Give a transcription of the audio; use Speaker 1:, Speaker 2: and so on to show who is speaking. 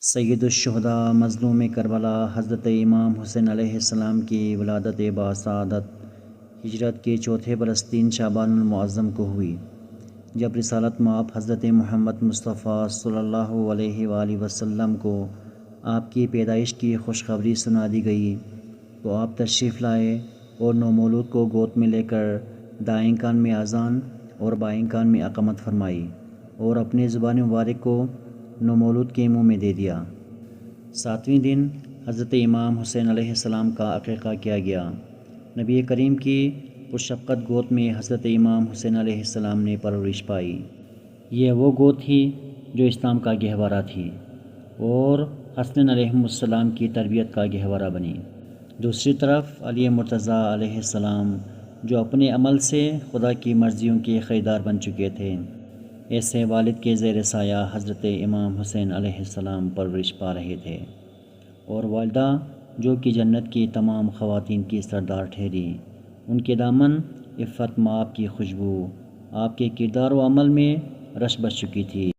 Speaker 1: سید الشہداء مظلوم کربلا حضرت امام حسین علیہ السلام کی ولادت باسعادت ہجرت کے چوتھے برس 3 شعبان المعظم کو ہوئی، جب رسالت مآب حضرت محمد مصطفیٰ صلی اللہ علیہ وآلہ وسلم کو آپ کی پیدائش کی خوشخبری سنا دی گئی تو آپ تشریف لائے اور نومولود کو گود میں لے کر دائیں کان میں اذان اور بائیں کان میں اقامت فرمائی اور اپنی زبان مبارک کو نومولود کے منہ میں دے دیا۔ 7ویں دن حضرت امام حسین علیہ السلام کا عقیقہ کیا گیا۔ نبی کریم کی پرشفقت گود میں حضرت امام حسین علیہ السلام نے پرورش پائی۔ یہ وہ گود تھی جو اسلام کا گہوارہ تھی اور حسنین علیہ السلام کی تربیت کا گہوارہ بنی۔ دوسری طرف علی مرتضیٰ علیہ السلام جو اپنے عمل سے خدا کی مرضیوں کے خریدار بن چکے تھے، ایسے والد کے زیر سایہ حضرت امام حسین علیہ السلام پرورش پا رہے تھے، اور والدہ جو کہ جنت کی تمام خواتین کی سردار ٹھہری، ان کے دامن عفت مآب کی خوشبو آپ کے کردار و عمل میں رش بس چکی تھی۔